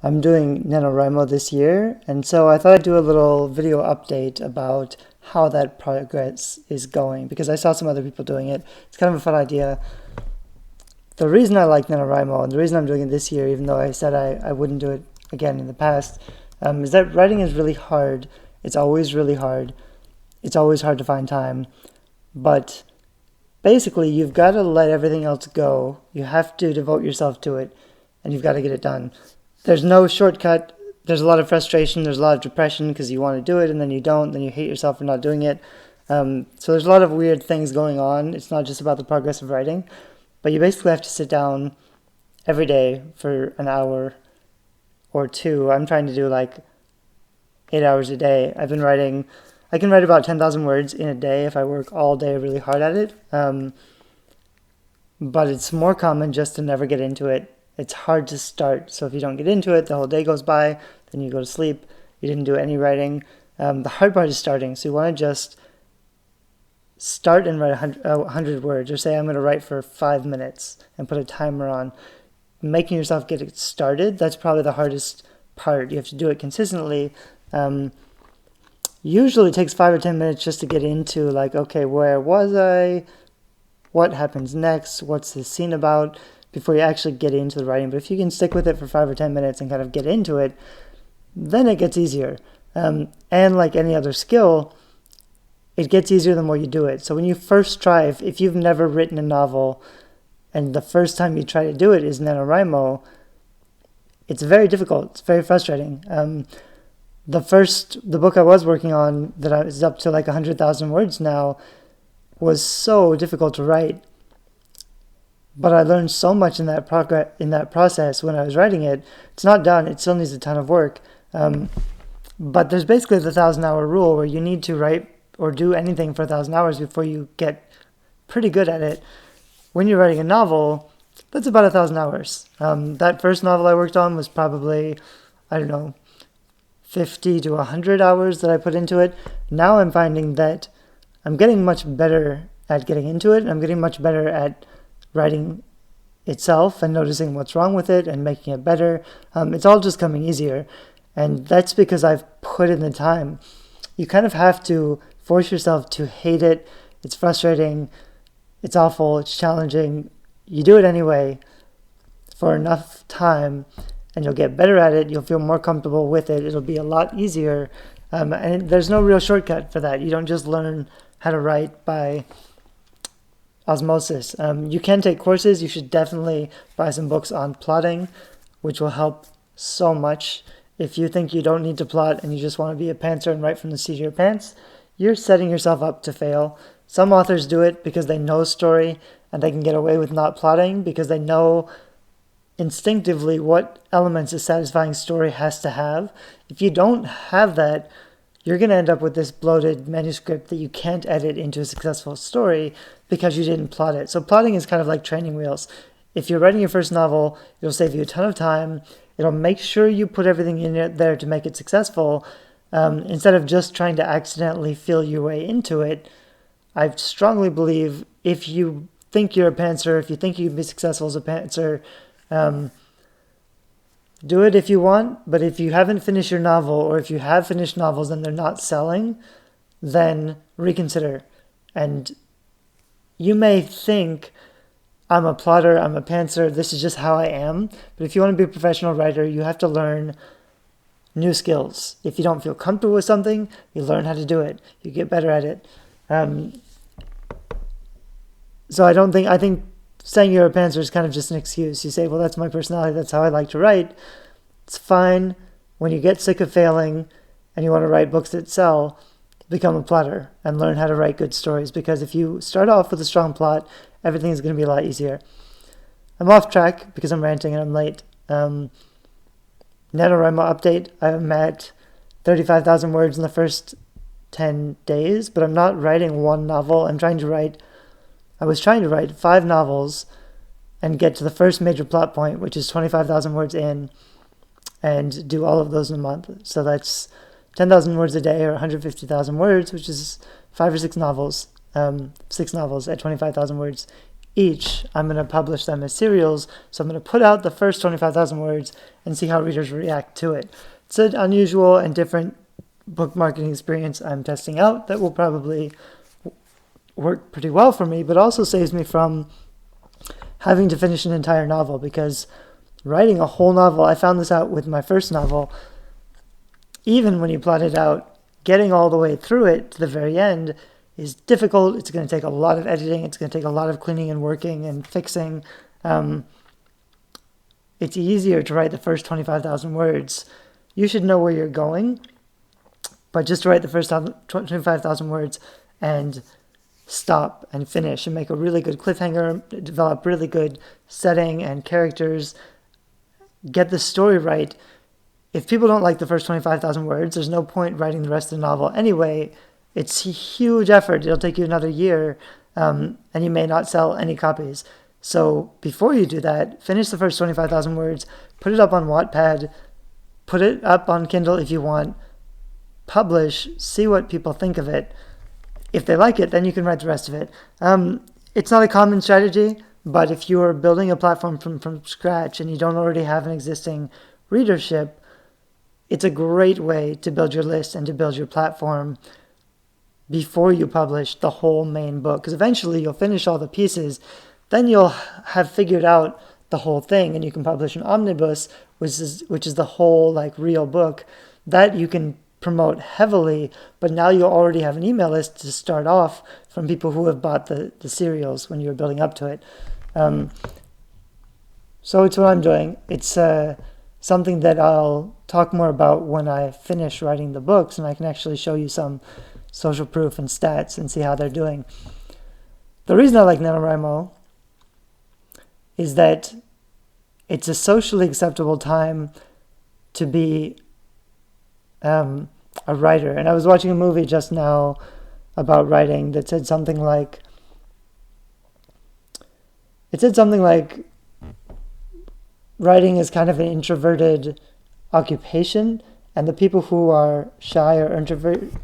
I'm doing Nanowrimo this year, and so I thought I'd do a little video update about how that progress is going because I saw some other people doing it. It's kind of a fun idea. The reason I like Nanowrimo and the reason I'm doing it this year, even though I said I wouldn't do it again in the past, is that writing is really hard. It's always really hard. It's always hard to find time. But basically, you've got to let everything else go. You have to devote yourself to it, and you've got to get it done. There's no shortcut. There's a lot of frustration. There's a lot of depression because you want to do it and then you don't. Then you hate yourself for not doing it. So there's a lot of weird things going on. It's not just about the progress of writing, but you basically have to sit down every day for an hour or two. I'm trying to do like 8 hours a day. I've been writing. I can write about 10,000 words in a day if I work all day really hard at it. But it's more common just to never get into it. It's hard to start. So if you don't get into it, the whole day goes by, then you go to sleep. You didn't do any writing. The hard part is starting. So you want to just start and write 100 words, or say I'm going to write for 5 minutes and put a timer on. Making yourself get it started, that's probably the hardest part. You have to do it consistently. Usually it takes 5 or 10 minutes just to get into like, okay, where was I? What happens next? What's this scene about? Before you actually get into the writing. But if you can stick with it for 5 or 10 minutes and kind of get into it, then it gets easier. And like any other skill, it gets easier the more you do it. So when you first try, if you've never written a novel and the first time you try to do it is Nanowrimo, it's very difficult. It's very frustrating. The book I was working on that is up to like 100,000 words now was so difficult to write. But I learned so much in that process when I was writing it. It's not done. It still needs a ton of work. But there's basically the 1,000-hour rule where you need to write or do anything for 1,000 hours before you get pretty good at it. When you're writing a novel, that's about 1,000 hours. That first novel I worked on was probably, 50 to 100 hours that I put into it. Now I'm finding that I'm getting much better at getting into it. I'm getting much better at writing itself and noticing what's wrong with it and making it better. It's all just coming easier. And that's because I've put in the time. You kind of have to force yourself to hate it. It's frustrating. It's awful. It's challenging. You do it anyway for enough time and you'll get better at it. You'll feel more comfortable with it. It'll be a lot easier. And there's no real shortcut for that. You don't just learn how to write by osmosis. You can take courses. You should definitely buy some books on plotting, which will help so much. If you think you don't need to plot and you just want to be a pantser and write from the seat of your pants, you're setting yourself up to fail. Some authors do it because they know story and they can get away with not plotting because they know instinctively what elements a satisfying story has to have. If you don't have that, you're going to end up with this bloated manuscript that you can't edit into a successful story because you didn't plot it. So plotting is kind of like training wheels. If you're writing your first novel, it'll save you a ton of time. It'll make sure you put everything in there to make it successful. Instead of just trying to accidentally feel your way into it. I strongly believe if you think you're a pantser, if you think you can be successful as a pantser, do it if you want, but if you haven't finished your novel, or if you have finished novels and they're not selling, then reconsider. And you may think, I'm a plotter, I'm a pantser, this is just how I am. But if you want to be a professional writer, you have to learn new skills. If you don't feel comfortable with something, you learn how to do it. You get better at it. So I think saying you're a pantser is kind of just an excuse. You say, well, that's my personality, that's how I like to write. It's fine. When you get sick of failing and you want to write books that sell, become a plotter and learn how to write good stories. Because if you start off with a strong plot, everything is going to be a lot easier. I'm off track because I'm ranting and I'm late. NaNoWriMo update. I'm at 35,000 words in the first 10 days, but I'm not writing one novel. I was trying to write 5 novels and get to the first major plot point, which is 25,000 words in, and do all of those in a month. So that's 10,000 words a day or 150,000 words, which is 5 or 6 novels. 6 novels at 25,000 words each, I'm going to publish them as serials. So I'm going to put out the first 25,000 words and see how readers react to it. It's an unusual and different book marketing experience I'm testing out that will probably work pretty well for me, but also saves me from having to finish an entire novel, because writing a whole novel, I found this out with my first novel, even when you plot it out, getting all the way through it to the very end is difficult. It's going to take a lot of editing. It's going to take a lot of cleaning and working and fixing. It's easier to write the first 25,000 words. You should know where you're going, but just to write the first 25,000 words and stop and finish and make a really good cliffhanger, develop really good setting and characters, get the story right. If people don't like the first 25,000 words, there's no point writing the rest of the novel anyway. It's a huge effort. It'll take you another year, and you may not sell any copies. So before you do that, finish the first 25,000 words, put it up on Wattpad, put it up on Kindle if you want, publish, see what people think of it. If they like it, then you can write the rest of it. It's not a common strategy, but if you are building a platform from scratch and you don't already have an existing readership, it's a great way to build your list and to build your platform before you publish the whole main book. Because eventually you'll finish all the pieces, then you'll have figured out the whole thing, and you can publish an omnibus, which is the whole like real book that you can promote heavily. But now you already have an email list to start off from people who have bought the serials when you're building up to it. So it's what I'm doing. It's something that I'll talk more about when I finish writing the books, and I can actually show you some social proof and stats and see how they're doing. The reason I like Nanowrimo is that it's a socially acceptable time to be a writer. And I was watching a movie just now about writing that said something like, writing is kind of an introverted occupation, and the people who are shy or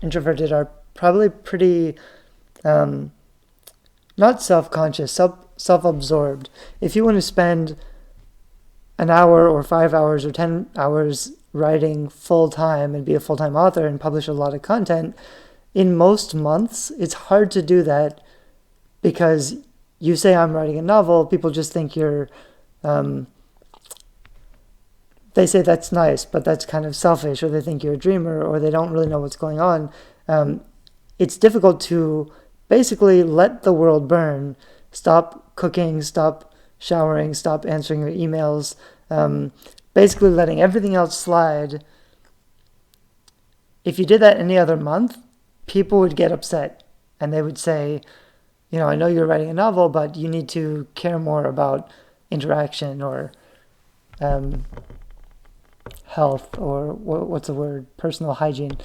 introverted are probably pretty not self-conscious, self-absorbed. If you want to spend an hour or 5 hours or 10 hours writing full-time and be a full-time author and publish a lot of content, in most months, it's hard to do that, because you say I'm writing a novel, people just think you're, they say that's nice, but that's kind of selfish, or they think you're a dreamer, or they don't really know what's going on. It's difficult to basically let the world burn, stop cooking, stop showering, stop answering your emails, basically letting everything else slide. If you did that any other month, people would get upset, and they would say, I know you're writing a novel, but you need to care more about interaction or health, or what's the word, personal hygiene.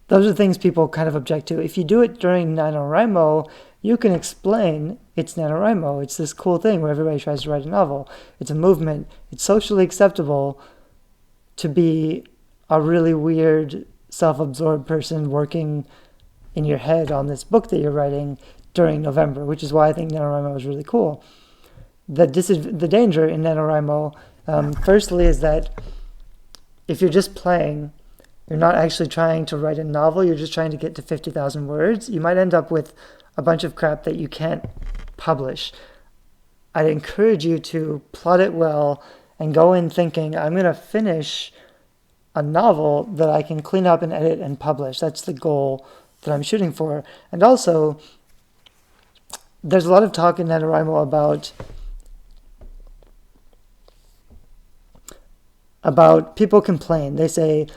Those are things people kind of object to. If you do it during NaNoWriMo, you can explain it's NaNoWriMo. It's this cool thing where everybody tries to write a novel. It's a movement. It's socially acceptable to be a really weird, self-absorbed person working in your head on this book that you're writing during November, which is why I think NaNoWriMo is really cool. The danger in NaNoWriMo, firstly, is that if you're just playing, you're not actually trying to write a novel, you're just trying to get to 50,000 words, you might end up with a bunch of crap that you can't publish. I'd encourage you to plot it well and go in thinking, I'm going to finish a novel that I can clean up and edit and publish. That's the goal that I'm shooting for. And also, there's a lot of talk in NaNoWriMo about people complain. They say,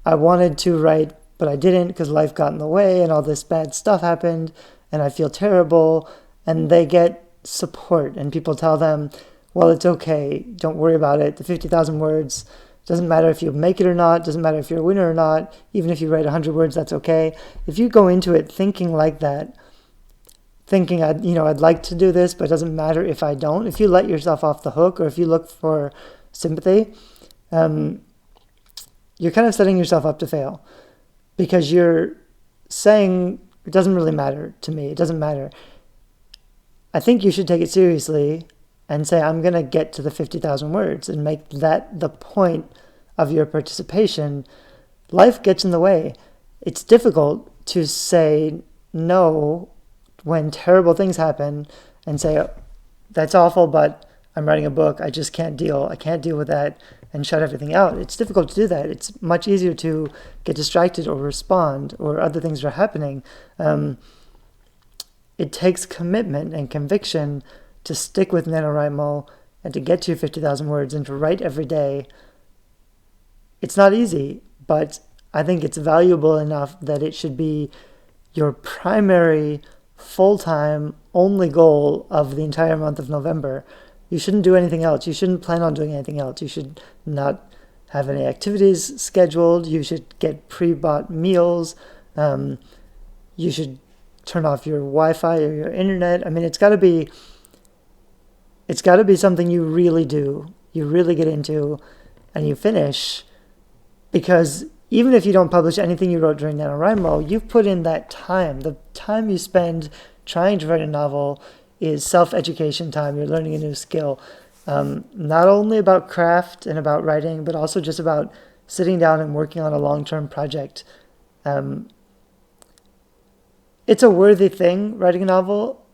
I wanted to write, but I didn't because life got in the way and all this bad stuff happened and I feel terrible. And they get support, and people tell them, well, it's okay. Don't worry about it. The 50,000 words, doesn't matter if you make it or not, doesn't matter if you're a winner or not. Even if you write 100 words, that's okay. If you go into it thinking like that, thinking, I'd like to do this, but it doesn't matter if I don't. If you let yourself off the hook, or if you look for sympathy, you're kind of setting yourself up to fail, because you're saying it doesn't really matter to me. It doesn't matter. I think you should take it seriously and say, I'm going to get to the 50,000 words and make that the point of your participation. Life gets in the way. It's difficult to say no when terrible things happen and say, oh, that's awful, but I'm writing a book. I just can't deal. I can't deal with that, and shut everything out. It's difficult to do that. It's much easier to get distracted or respond or other things are happening. It takes commitment and conviction to stick with Nanowrimo and to get to your 50,000 words and to write every day. It's not easy, but I think it's valuable enough that it should be your primary, full-time, only goal of the entire month of November. You shouldn't do anything else. You shouldn't plan on doing anything else. You should not have any activities scheduled. You should get pre-bought meals. You should turn off your Wi-Fi or your internet. I mean, it's got to be something you really do. You really get into and you finish, because even if you don't publish anything you wrote during NaNoWriMo, you've put in that time. The time you spend trying to write a novel is self-education time. You're learning a new skill, not only about craft and about writing, but also just about sitting down and working on a long-term project. It's a worthy thing, writing a novel.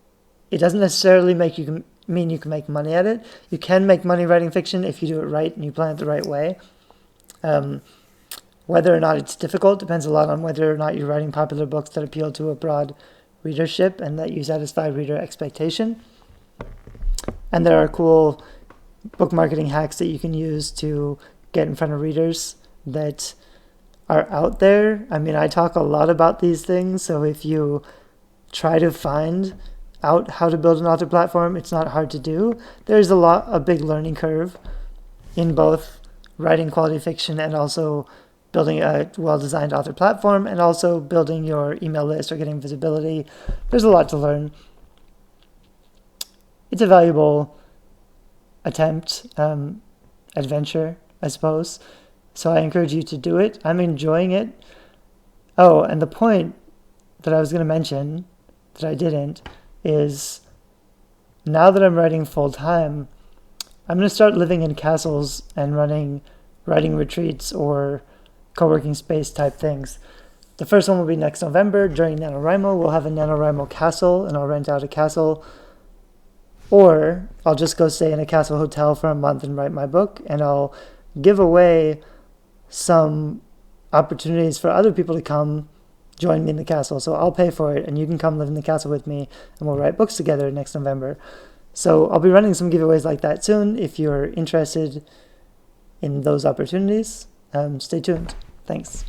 It doesn't necessarily mean you can make money at it. You can make money writing fiction if you do it right and you plan it the right way. Whether or not it's difficult depends a lot on whether or not you're writing popular books that appeal to a broad readership and that you satisfy reader expectation. And there are cool book marketing hacks that you can use to get in front of readers that are out there. I mean, I talk a lot about these things, so if you try to find out how to build an author platform, it's not hard to do. There's a big learning curve in both writing quality fiction and also building a well-designed author platform and also building your email list or getting visibility. There's a lot to learn. It's a valuable attempt, adventure, I suppose. So I encourage you to do it. I'm enjoying it. Oh, and the point that I was going to mention that I didn't is now that I'm writing full-time, I'm going to start living in castles and running writing retreats or co-working space type things. The first one will be next November during NaNoWriMo. We'll have a NaNoWriMo castle and I'll rent out a castle. Or I'll just go stay in a castle hotel for a month and write my book, and I'll give away some opportunities for other people to come join me in the castle. So I'll pay for it and you can come live in the castle with me and we'll write books together next November. So I'll be running some giveaways like that soon. If you're interested in those opportunities, stay tuned. Thanks.